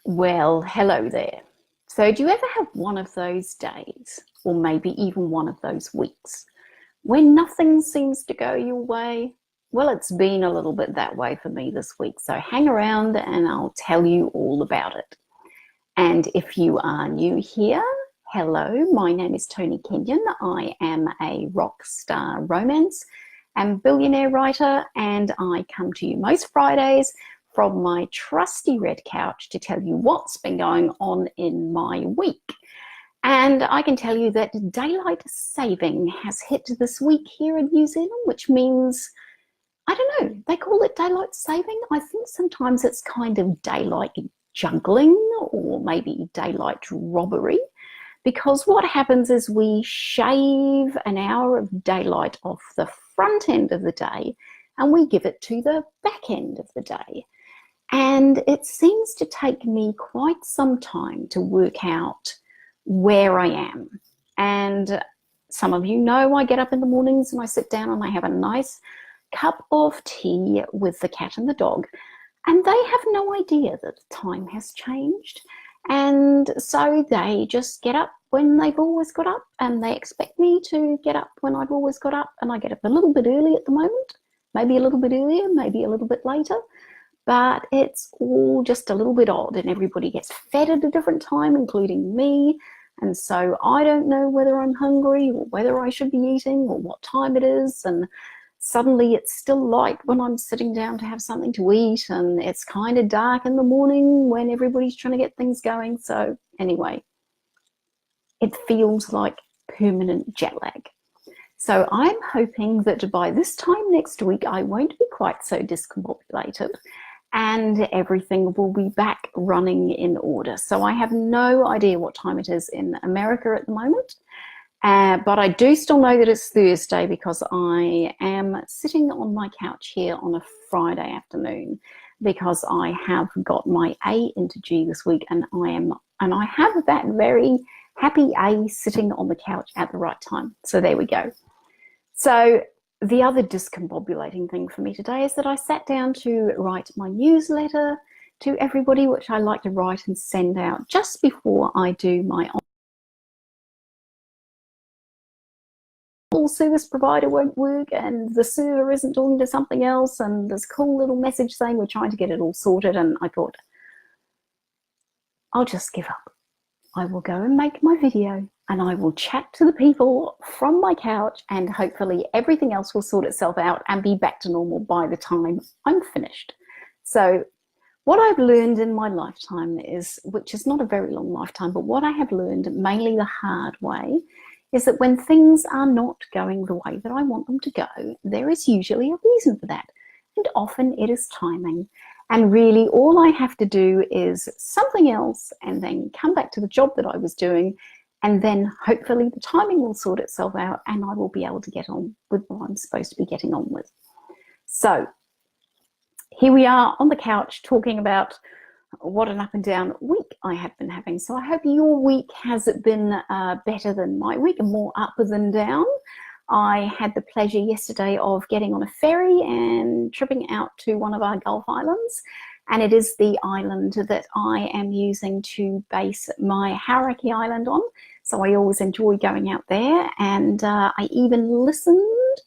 Well, hello there. So, do you ever have one of those days, or maybe even one of those weeks, when nothing seems to go your way? Well, it's been a little bit that way for me this week, so hang around and I'll tell you all about it. And if you are new here, hello, my name is Toni Kenyon. I am a rock star romance and billionaire writer, and I come to you most Fridays from my trusty red couch to tell you what's been going on in my week. And I can tell you that daylight saving has hit this week here in New Zealand, which means, I don't know, they call it daylight saving. I think sometimes it's kind of daylight juggling or maybe daylight robbery, because what happens is we shave an hour of daylight off the front end of the day and we give it to the back end of the day. And it seems to take me quite some time to work out where I am. And some of you know I get up in the mornings and I sit down and I have a nice cup of tea with the cat and the dog. And they have no idea that the time has changed. And so they just get up when they've always got up, and they expect me to get up when I've always got up. And I get up a little bit early at the moment, maybe a little bit earlier, maybe a little bit later. But it's all just a little bit odd, and everybody gets fed at a different time, including me. And so I don't know whether I'm hungry or whether I should be eating or what time it is. And suddenly it's still light when I'm sitting down to have something to eat, and it's kind of dark in the morning when everybody's trying to get things going. So anyway, it feels like permanent jet lag. So I'm hoping that by this time next week, I won't be quite so discombobulated and everything will be back running in order. So I have no idea what time it is in America at the moment. But I do still know that it's Thursday because I am sitting on my couch here on a Friday afternoon because I have got my A into G this week, and I have that very happy A sitting on the couch at the right time. So there we go. So the other discombobulating thing for me today is that I sat down to write my newsletter to everybody, which I like to write and send out just before I do my service provider won't work and the server isn't talking to something else, and this cool little message saying we're trying to get it all sorted. And I thought, I'll just give up. I will go and make my video and I will chat to the people from my couch, and hopefully everything else will sort itself out and be back to normal by the time I'm finished. So what I've learned in my lifetime is, which is not a very long lifetime, but what I have learned mainly the hard way, is that when things are not going the way that I want them to go, there is usually a reason for that. And often it is timing. And really all I have to do is something else and then come back to the job that I was doing, and then hopefully the timing will sort itself out and I will be able to get on with what I'm supposed to be getting on with. So here we are on the couch talking about what an up and down week I have been having. So I hope your week has been better than my week, and more up than down. I had the pleasure yesterday of getting on a ferry and tripping out to one of our Gulf islands, and it is the island that I am using to base my Hauraki Island on. So I always enjoy going out there, and I even listened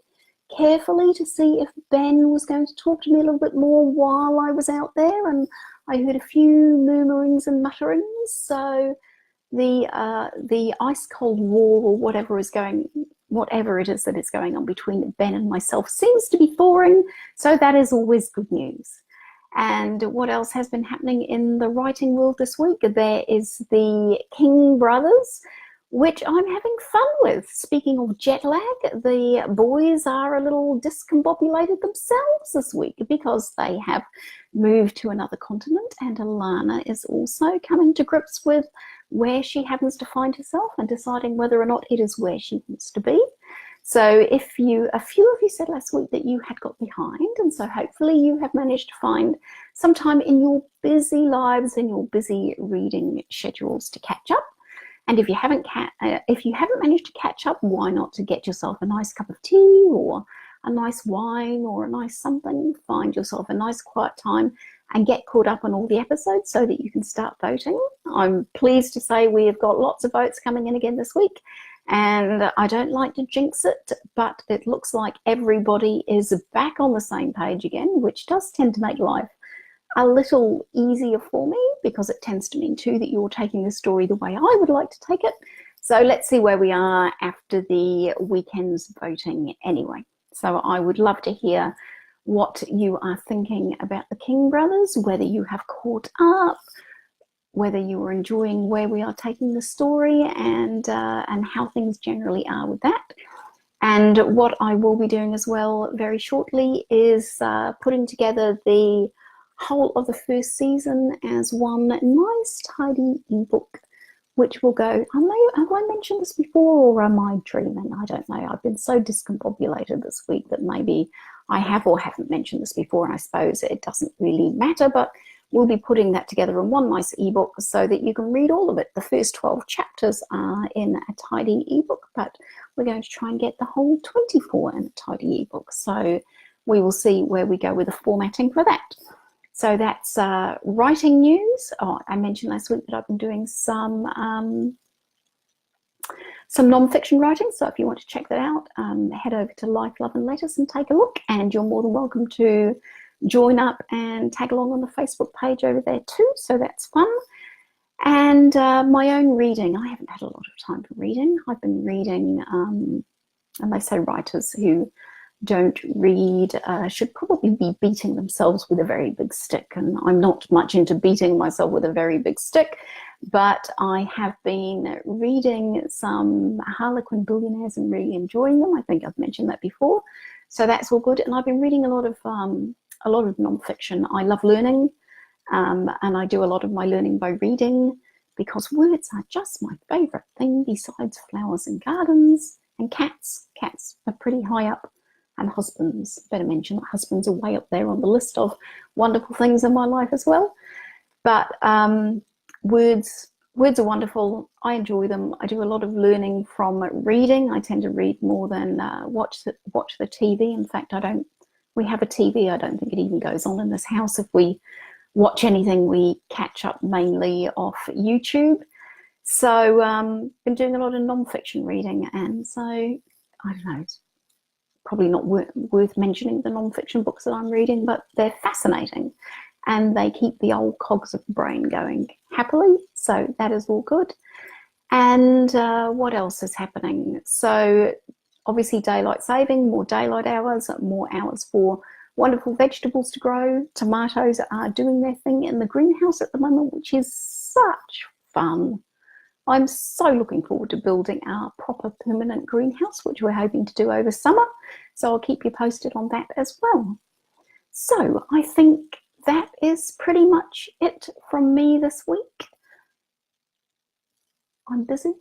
carefully to see if Ben was going to talk to me a little bit more while I was out there, and I heard a few murmurings and mutterings. So the ice cold war, or whatever it is that is going on between Ben and myself, seems to be thawing. So that is always good news. And what else has been happening in the writing world this week? There is the King Brothers, which I'm having fun with. Speaking of jet lag, the boys are a little discombobulated themselves this week because they have moved to another continent, and Alana is also coming to grips with where she happens to find herself and deciding whether or not it is where she wants to be. So a few of you said last week that you had got behind, and so hopefully you have managed to find some time in your busy lives and your busy reading schedules to catch up. And if you haven't managed to catch up, why not to get yourself a nice cup of tea or a nice wine or a nice something? Find yourself a nice quiet time and get caught up on all the episodes so that you can start voting. I'm pleased to say we have got lots of votes coming in again this week, and I don't like to jinx it, but it looks like everybody is back on the same page again, which does tend to make life a little easier for me, because it tends to mean too that you're taking the story the way I would like to take it. So let's see where we are after the weekend's voting anyway. So I would love to hear what you are thinking about the King brothers, whether you have caught up, whether you are enjoying where we are taking the story, and how things generally are with that. And what I will be doing as well very shortly is putting together the whole of the first season as one nice tidy ebook, which will go, have I mentioned this before, or am I dreaming? I don't know. I've been so discombobulated this week that maybe I have or haven't mentioned this before, and I suppose it doesn't really matter, but we'll be putting that together in one nice ebook so that you can read all of it. The first 12 chapters are in a tidy ebook, but we're going to try and get the whole 24 in a tidy ebook. So we will see where we go with the formatting for that. So that's writing news. Oh, I mentioned last week that I've been doing some non-fiction writing. So if you want to check that out, head over to Life, Love and Letters and take a look. And you're more than welcome to join up and tag along on the Facebook page over there too. So that's fun. And my own reading. I haven't had a lot of time for reading. I've been reading, and they say writers who don't read should probably be beating themselves with a very big stick, and I'm not much into beating myself with a very big stick, but I have been reading some Harlequin billionaires and really enjoying them. I think I've mentioned that before, so that's all good. And I've been reading a lot of non-fiction. I love learning, and I do a lot of my learning by reading, because words are just my favorite thing besides flowers and gardens and cats. Cats are pretty high up. And husbands, better mention that husbands are way up there on the list of wonderful things in my life as well. But words are wonderful. I enjoy them. I do a lot of learning from reading. I tend to read more than watch the TV. In fact, we have a TV. I don't think it even goes on in this house. If we watch anything, we catch up mainly off YouTube. So been doing a lot of non-fiction reading, and so I don't know, it's probably not worth mentioning the non-fiction books that I'm reading, but they're fascinating and they keep the old cogs of the brain going happily. So that is all good. And what else is happening? So obviously daylight saving, more daylight hours, more hours for wonderful vegetables to grow. Tomatoes are doing their thing in the greenhouse at the moment, which is such fun. I'm so looking forward to building our proper permanent greenhouse, which we're hoping to do over summer. So I'll keep you posted on that as well. So I think that is pretty much it from me this week. I'm busy.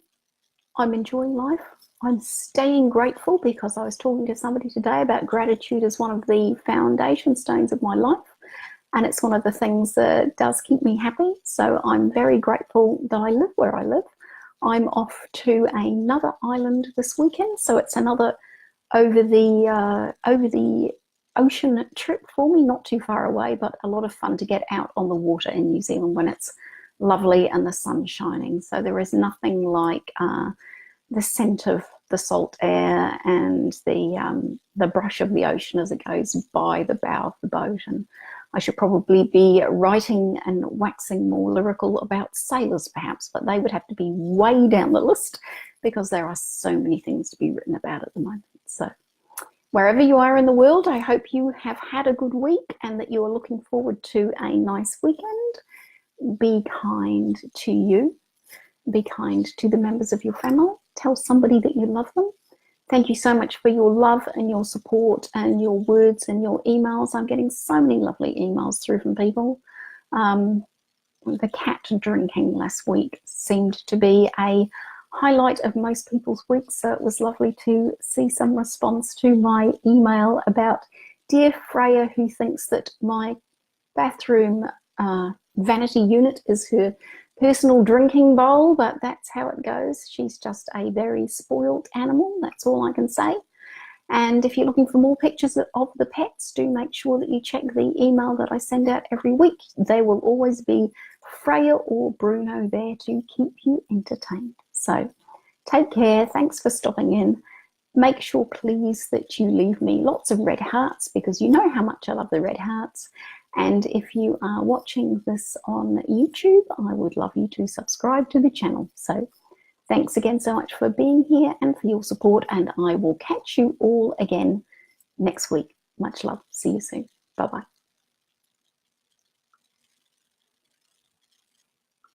I'm enjoying life. I'm staying grateful, because I was talking to somebody today about gratitude as one of the foundation stones of my life. And it's one of the things that does keep me happy. So I'm very grateful that I live where I live. I'm off to another island this weekend, so it's another over the ocean trip for me, not too far away, but a lot of fun to get out on the water in New Zealand when it's lovely and the sun's shining. So there is nothing like the scent of the salt air and the brush of the ocean as it goes by the bow of the boat. And I should probably be writing and waxing more lyrical about sailors perhaps, but they would have to be way down the list, because there are so many things to be written about at the moment. So wherever you are in the world, I hope you have had a good week and that you are looking forward to a nice weekend. Be kind to you. Be kind to the members of your family. Tell somebody that you love them. Thank you so much for your love and your support and your words and your emails. I'm getting so many lovely emails through from people. The cat drinking last week seemed to be a highlight of most people's weeks, so it was lovely to see some response to my email about dear Freya, who thinks that my bathroom vanity unit is her personal drinking bowl, but that's how it goes. She's just a very spoiled animal, that's all I can say. And if you're looking for more pictures of the pets, do make sure that you check the email that I send out every week. There will always be Freya or Bruno there to keep you entertained. So take care. Thanks for stopping in. Make sure, please, that you leave me lots of red hearts, because you know how much I love the red hearts. And if you are watching this on YouTube, I would love you to subscribe to the channel. So thanks again so much for being here and for your support, and I will catch you all again next week. Much love. See you soon. Bye-bye.